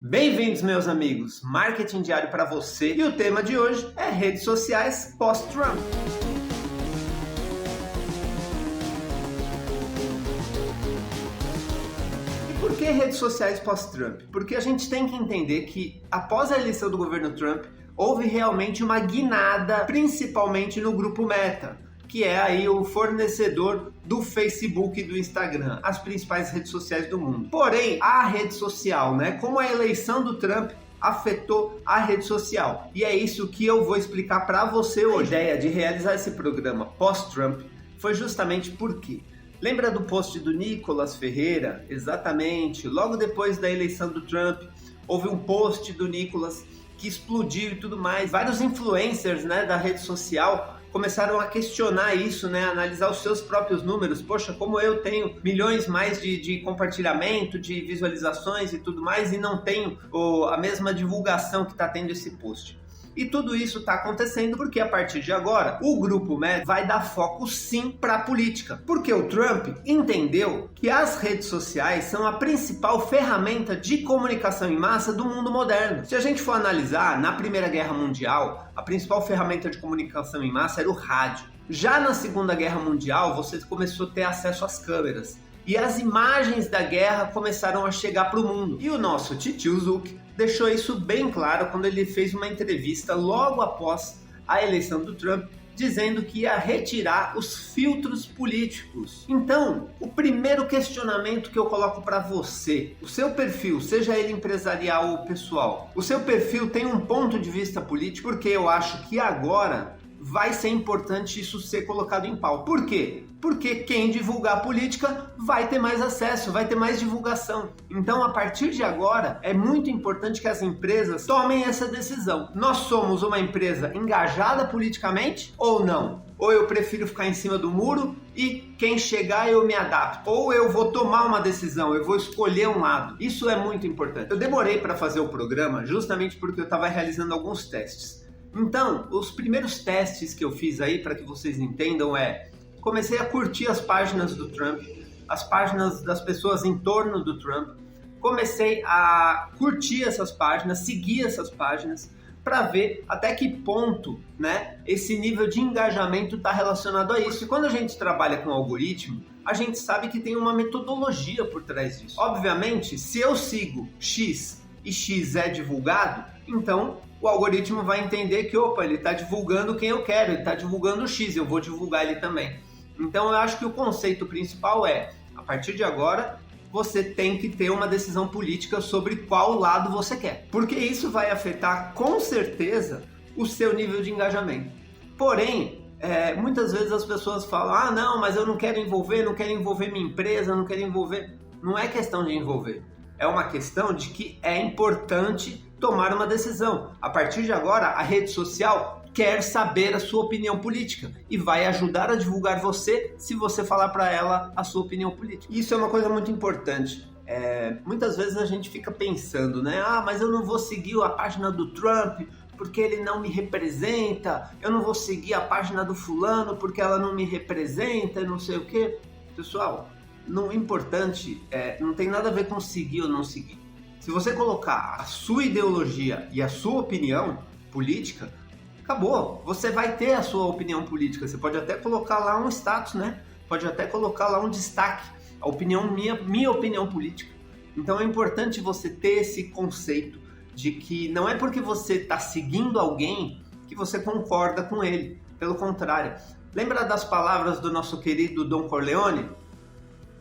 Bem-vindos, meus amigos! Marketing diário para você e o tema de hoje é redes sociais pós-Trump. E por que redes sociais pós-Trump? Porque a gente tem que entender que após a eleição do governo Trump, houve realmente uma guinada, principalmente no grupo Meta, que é aí o fornecedor do Facebook e do Instagram, as principais redes sociais do mundo. Porém, a rede social, como a eleição do Trump afetou a rede social. E é isso que eu vou explicar para você hoje. A ideia de realizar esse programa pós-Trump foi justamente porque lembra do post do Nicolas Ferreira? Exatamente, logo depois da eleição do Trump, houve um post do Nicolas que explodiu e tudo mais. Vários influencers, da rede social começaram a questionar isso, analisar os seus próprios números. Poxa, como eu tenho milhões mais de compartilhamento, de visualizações e tudo mais, e não tenho a mesma divulgação que está tendo esse post. E tudo isso está acontecendo porque a partir de agora o grupo Meta vai dar foco sim para a política. Porque o Trump entendeu que as redes sociais são a principal ferramenta de comunicação em massa do mundo moderno. Se a gente for analisar, na Primeira Guerra Mundial, a principal ferramenta de comunicação em massa era o rádio. Já na Segunda Guerra Mundial, você começou a ter acesso às câmeras. E as imagens da guerra começaram a chegar para o mundo. E o nosso titio Zuck deixou isso bem claro quando ele fez uma entrevista logo após a eleição do Trump, dizendo que ia retirar os filtros políticos. Então, o primeiro questionamento que eu coloco para você: o seu perfil, seja ele empresarial ou pessoal, o seu perfil tem um ponto de vista político? Porque eu acho que agora vai ser importante isso ser colocado em pauta. Por quê? Porque quem divulgar política vai ter mais acesso, vai ter mais divulgação. Então, a partir de agora, é muito importante que as empresas tomem essa decisão. Nós somos uma empresa engajada politicamente ou não? Ou eu prefiro ficar em cima do muro e quem chegar eu me adapto? Ou eu vou tomar uma decisão, eu vou escolher um lado? Isso é muito importante. Eu demorei para fazer o programa justamente porque eu estava realizando alguns testes. Então, os primeiros testes que eu fiz aí, para que vocês entendam, comecei a curtir as páginas do Trump, as páginas das pessoas em torno do Trump. Comecei a curtir essas páginas, seguir essas páginas, para ver até que ponto, esse nível de engajamento está relacionado a isso. E quando a gente trabalha com algoritmo, a gente sabe que tem uma metodologia por trás disso. Obviamente, se eu sigo X e X é divulgado, então o algoritmo vai entender que, ele está divulgando quem eu quero, ele está divulgando o X, eu vou divulgar ele também. Então eu acho que o conceito principal a partir de agora, você tem que ter uma decisão política sobre qual lado você quer. Porque isso vai afetar com certeza o seu nível de engajamento. Porém, muitas vezes as pessoas falam, não, mas eu não quero envolver minha empresa, não quero envolver. Não é questão de envolver. É uma questão de que é importante tomar uma decisão. A partir de agora, a rede social quer saber a sua opinião política e vai ajudar a divulgar você se você falar para ela a sua opinião política. Isso é uma coisa muito importante. Muitas vezes a gente fica pensando, mas eu não vou seguir a página do Trump porque ele não me representa, eu não vou seguir a página do fulano porque ela não me representa, não sei o quê. Pessoal, o importante não tem nada a ver com seguir ou não seguir. Se você colocar a sua ideologia e a sua opinião política, acabou. Você vai ter a sua opinião política. Você pode até colocar lá um status, Pode até colocar lá um destaque. A opinião minha opinião política. Então é importante você ter esse conceito de que não é porque você está seguindo alguém que você concorda com ele. Pelo contrário. Lembra das palavras do nosso querido Don Corleone?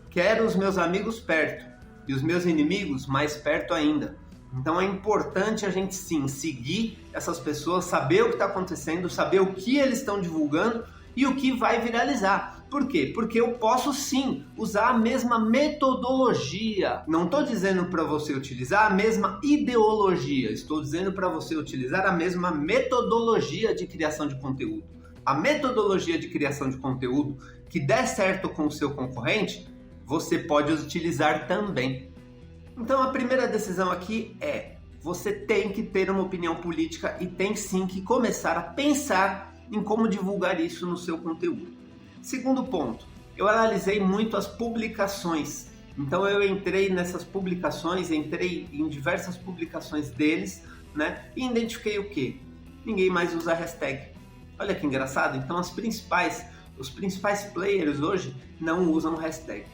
Quero os meus amigos perto e os meus inimigos mais perto ainda. Então é importante a gente sim seguir essas pessoas, saber o que está acontecendo, saber o que eles estão divulgando e o que vai viralizar. Por quê? Porque eu posso sim usar a mesma metodologia. Não estou dizendo para você utilizar a mesma ideologia, estou dizendo para você utilizar a mesma metodologia de criação de conteúdo. A metodologia de criação de conteúdo que der certo com o seu concorrente, você pode utilizar também. Então a primeira decisão aqui você tem que ter uma opinião política e tem sim que começar a pensar em como divulgar isso no seu conteúdo. Segundo ponto, eu analisei muito as publicações Então eu entrei nessas publicações, entrei em diversas publicações deles, né? E identifiquei o quê? Ninguém mais usa hashtag. Olha que engraçado. Então os principais players hoje não usam hashtag.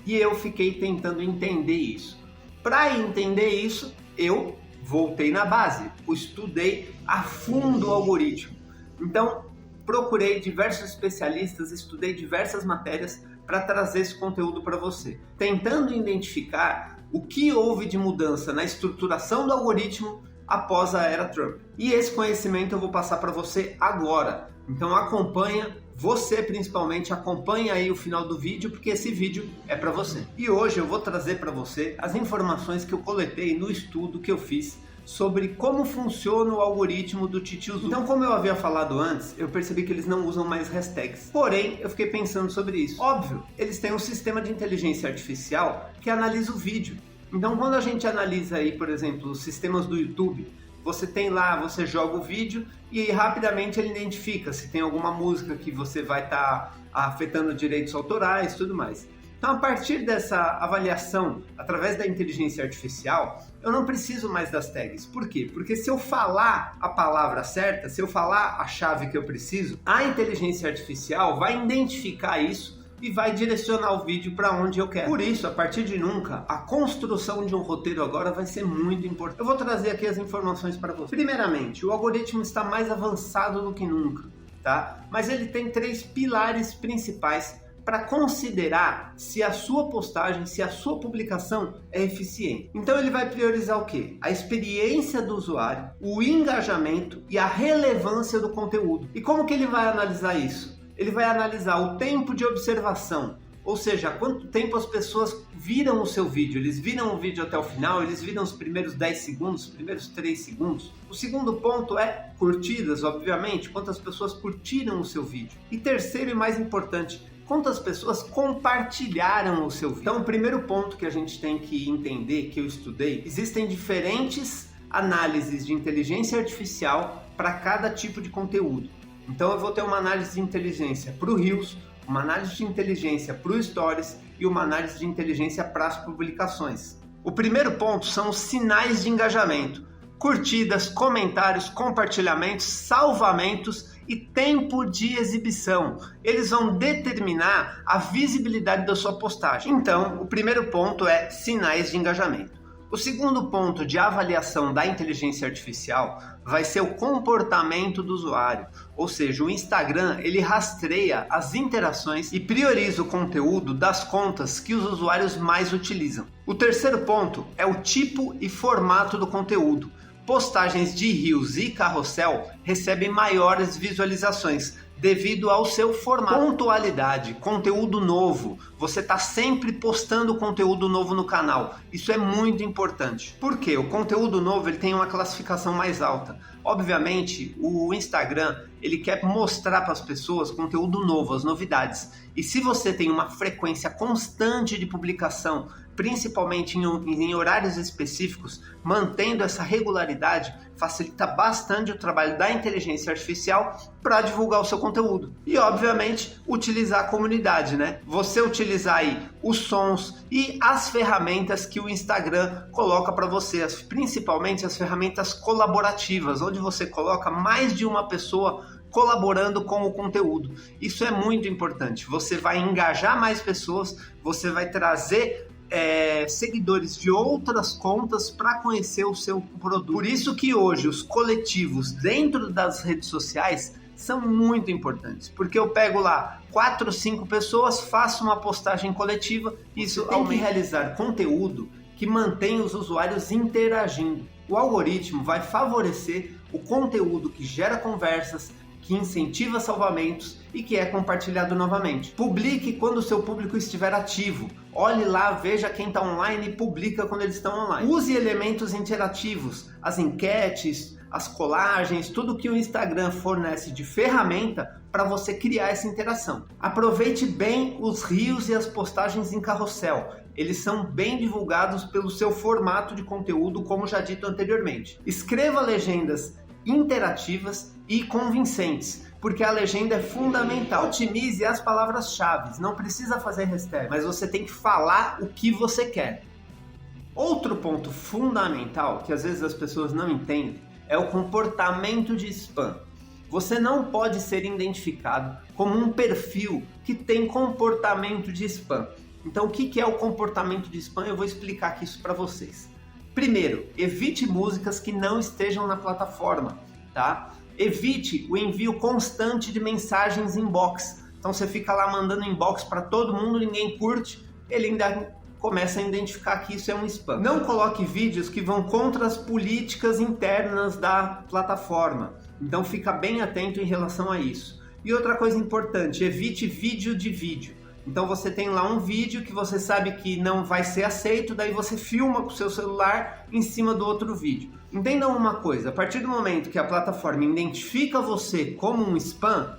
E eu fiquei tentando entender isso. Para entender isso, eu voltei na base, eu estudei a fundo o algoritmo. Então, procurei diversos especialistas, estudei diversas matérias para trazer esse conteúdo para você, tentando identificar o que houve de mudança na estruturação do algoritmo após a era Trump. E esse conhecimento eu vou passar para você agora. Então acompanha, você principalmente, acompanha aí o final do vídeo, porque esse vídeo é para você. E hoje eu vou trazer para você as informações que eu coletei no estudo que eu fiz sobre como funciona o algoritmo do Titiozu. Então, como eu havia falado antes, eu percebi que eles não usam mais hashtags. Porém, eu fiquei pensando sobre isso. Óbvio, eles têm um sistema de inteligência artificial que analisa o vídeo. Então, quando a gente analisa aí, por exemplo, os sistemas do YouTube, você tem lá, você joga o vídeo e rapidamente ele identifica se tem alguma música que você vai estar afetando direitos autorais e tudo mais. Então, a partir dessa avaliação, através da inteligência artificial, eu não preciso mais das tags. Por quê? Porque se eu falar a palavra certa, se eu falar a chave que eu preciso, a inteligência artificial vai identificar isso e vai direcionar o vídeo para onde eu quero. Por isso, a partir de nunca, a construção de um roteiro agora vai ser muito importante. Eu vou trazer aqui as informações para você. Primeiramente, o algoritmo está mais avançado do que nunca, tá? Mas ele tem 3 pilares principais para considerar se a sua postagem, se a sua publicação é eficiente. Então ele vai priorizar o quê? A experiência do usuário, o engajamento e a relevância do conteúdo. E como que ele vai analisar isso? Ele vai analisar o tempo de observação, ou seja, quanto tempo as pessoas viram o seu vídeo. Eles viram o vídeo até o final, eles viram os primeiros 10 segundos, os primeiros 3 segundos. O segundo ponto é curtidas, obviamente, quantas pessoas curtiram o seu vídeo. E terceiro e mais importante, quantas pessoas compartilharam o seu vídeo. Então, o primeiro ponto que a gente tem que entender, que eu estudei, existem diferentes análises de inteligência artificial para cada tipo de conteúdo. Então, eu vou ter uma análise de inteligência para o Reels, uma análise de inteligência para o Stories e uma análise de inteligência para as publicações. O primeiro ponto são os sinais de engajamento: curtidas, comentários, compartilhamentos, salvamentos e tempo de exibição. Eles vão determinar a visibilidade da sua postagem. Então, o primeiro ponto é sinais de engajamento. O segundo ponto de avaliação da inteligência artificial vai ser o comportamento do usuário. Ou seja, o Instagram, ele rastreia as interações e prioriza o conteúdo das contas que os usuários mais utilizam. O terceiro ponto é o tipo e formato do conteúdo. Postagens de Reels e carrossel recebem maiores visualizações devido ao seu formato. Pontualidade, conteúdo novo. Você está sempre postando conteúdo novo no canal. Isso é muito importante. Por quê? O conteúdo novo ele tem uma classificação mais alta. Obviamente, o Instagram ele quer mostrar para as pessoas conteúdo novo, as novidades. E se você tem uma frequência constante de publicação, principalmente em horários específicos, mantendo essa regularidade, facilita bastante o trabalho da inteligência artificial para divulgar o seu conteúdo. E, obviamente, utilizar a comunidade, né? Você utilizar aí os sons e as ferramentas que o Instagram coloca para você, principalmente as ferramentas colaborativas, onde você coloca mais de uma pessoa colaborando com o conteúdo. Isso é muito importante. Você vai engajar mais pessoas, você vai trazer seguidores de outras contas para conhecer o seu produto. Por isso que hoje os coletivos dentro das redes sociais são muito importantes, porque eu pego lá 4 ou 5 pessoas, faço uma postagem coletiva, isso tem que realizar conteúdo que mantém os usuários interagindo. O algoritmo vai favorecer o conteúdo que gera conversas, que incentiva salvamentos e que é compartilhado novamente. Publique quando o seu público estiver ativo. Olhe lá, veja quem está online e publica quando eles estão online. Use elementos interativos, as enquetes, as colagens, tudo que o Instagram fornece de ferramenta para você criar essa interação. Aproveite bem os Reels e as postagens em carrossel. Eles são bem divulgados pelo seu formato de conteúdo, como já dito anteriormente. Escreva legendas interativas e convincentes, porque a legenda é fundamental. Otimize as palavras-chave, não precisa fazer hashtag, mas você tem que falar o que você quer. Outro ponto fundamental que às vezes as pessoas não entendem é o comportamento de spam. Você não pode ser identificado como um perfil que tem comportamento de spam. Então, o que é o comportamento de spam? Eu vou explicar aqui isso para vocês. Primeiro, evite músicas que não estejam na plataforma, tá? Evite o envio constante de mensagens inbox. Então, você fica lá mandando inbox para todo mundo, ninguém curte, ele ainda começa a identificar que isso é um spam. Não coloque vídeos que vão contra as políticas internas da plataforma. Então, fica bem atento em relação a isso. E outra coisa importante, evite vídeo de vídeo. Então você tem lá um vídeo que você sabe que não vai ser aceito, daí você filma com o seu celular em cima do outro vídeo. Entendam uma coisa, a partir do momento que a plataforma identifica você como um spam,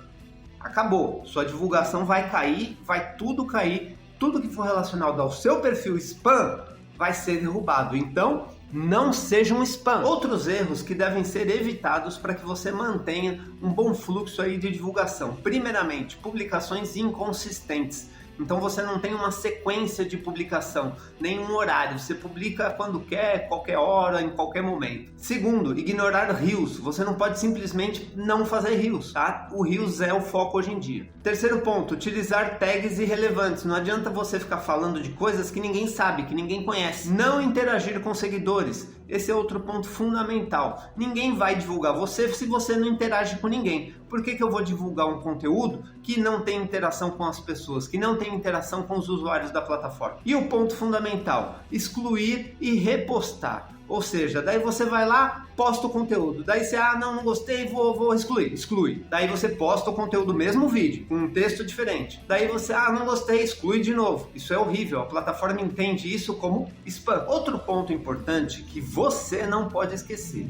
acabou. Sua divulgação vai cair, vai tudo cair, tudo que for relacionado ao seu perfil spam vai ser derrubado. Então, não seja um spam. Outros erros que devem ser evitados para que você mantenha um bom fluxo aí de divulgação. Primeiramente, publicações inconsistentes. Então você não tem uma sequência de publicação, nenhum horário. Você publica quando quer, qualquer hora, em qualquer momento. Segundo, ignorar Reels. Você não pode simplesmente não fazer Reels, tá? O Reels é o foco hoje em dia. Terceiro ponto, utilizar tags irrelevantes. Não adianta você ficar falando de coisas que ninguém sabe, que ninguém conhece. Não interagir com seguidores. Esse é outro ponto fundamental. Ninguém vai divulgar você se você não interage com ninguém. Por que eu vou divulgar um conteúdo que não tem interação com as pessoas, que não tem interação com os usuários da plataforma? E o ponto fundamental, excluir e repostar. Ou seja, daí você vai lá, posta o conteúdo. Daí você, não gostei, vou excluir. Exclui. Daí você posta o conteúdo do mesmo vídeo, com um texto diferente. Daí você, não gostei, exclui de novo. Isso é horrível. A plataforma entende isso como spam. Outro ponto importante que você não pode esquecer.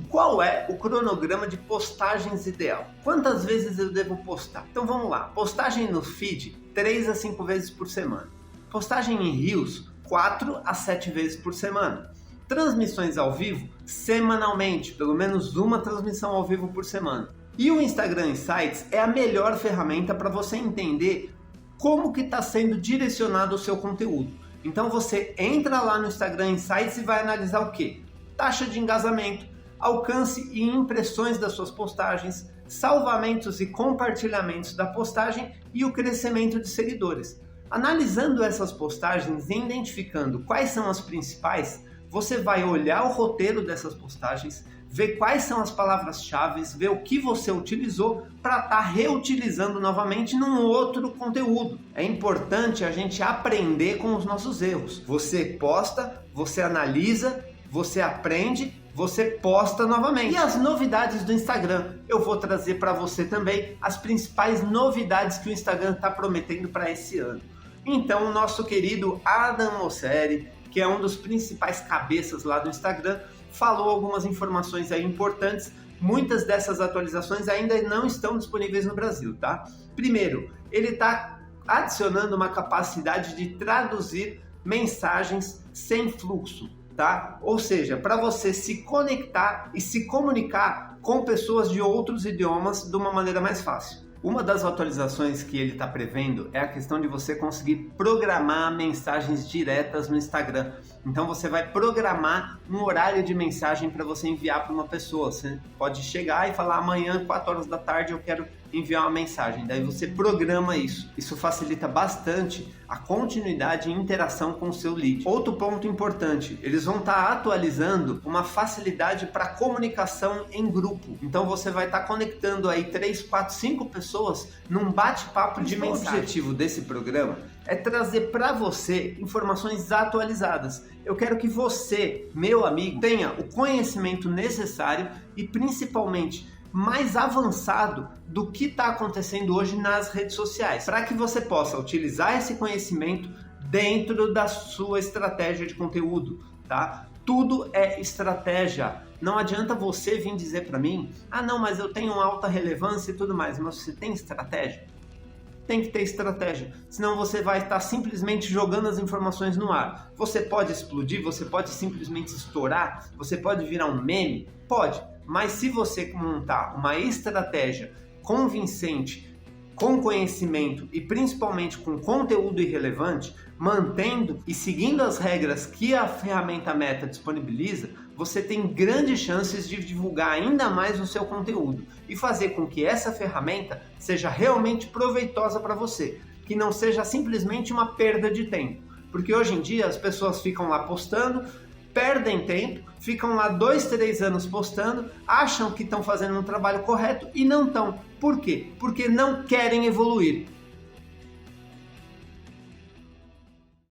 Qual é o cronograma de postagens ideal? Quantas vezes eu devo postar? Então vamos lá. Postagem no feed, 3 a 5 vezes por semana. Postagem em Reels, 4 a 7 vezes por semana. Transmissões ao vivo semanalmente, pelo menos uma transmissão ao vivo por semana. E o Instagram Insights é a melhor ferramenta para você entender como que está sendo direcionado o seu conteúdo. Então você entra lá no Instagram Insights e vai analisar o quê? Taxa de engajamento, alcance e impressões das suas postagens, salvamentos e compartilhamentos da postagem e o crescimento de seguidores. Analisando essas postagens e identificando quais são as principais, você vai olhar o roteiro dessas postagens, ver quais são as palavras-chave, ver o que você utilizou para estar reutilizando novamente num outro conteúdo. É importante a gente aprender com os nossos erros. Você posta, você analisa, você aprende, você posta novamente. E as novidades do Instagram? Eu vou trazer para você também as principais novidades que o Instagram está prometendo para esse ano. Então, o nosso querido Adam Mosseri, que é um dos principais cabeças lá do Instagram, falou algumas informações aí importantes. Muitas dessas atualizações ainda não estão disponíveis no Brasil, tá? Primeiro, ele está adicionando uma capacidade de traduzir mensagens sem fluxo, tá? Ou seja, para você se conectar e se comunicar com pessoas de outros idiomas de uma maneira mais fácil. Uma das atualizações que ele está prevendo é a questão de você conseguir programar mensagens diretas no Instagram. Então você vai programar um horário de mensagem para você enviar para uma pessoa. Você pode chegar e falar: amanhã, 4 horas da tarde, eu quero enviar uma mensagem. Daí você programa isso. Isso facilita bastante a continuidade e interação com o seu lead. Outro ponto importante, eles vão estar atualizando uma facilidade para comunicação em grupo. Então você vai estar conectando aí 3, 4, 5 pessoas num bate-papo de mensagem. O objetivo desse programa é trazer para você informações atualizadas. Eu quero que você, meu amigo, tenha o conhecimento necessário e principalmente mais avançado do que está acontecendo hoje nas redes sociais, para que você possa utilizar esse conhecimento dentro da sua estratégia de conteúdo, tá? Tudo é estratégia. Não adianta você vir dizer para mim: não, mas eu tenho alta relevância e tudo mais, mas você tem estratégia? tem que ter estratégia, senão você vai estar simplesmente jogando as informações no ar. Você pode explodir, você pode simplesmente estourar, você pode virar um meme? Pode, mas se você montar uma estratégia convincente, com conhecimento e principalmente com conteúdo irrelevante, mantendo e seguindo as regras que a ferramenta Meta disponibiliza, você tem grandes chances de divulgar ainda mais o seu conteúdo e fazer com que essa ferramenta seja realmente proveitosa para você, que não seja simplesmente uma perda de tempo. Porque hoje em dia as pessoas ficam lá postando, perdem tempo, ficam lá 2, 3 anos postando, acham que estão fazendo um trabalho correto e não estão. Por quê? Porque não querem evoluir.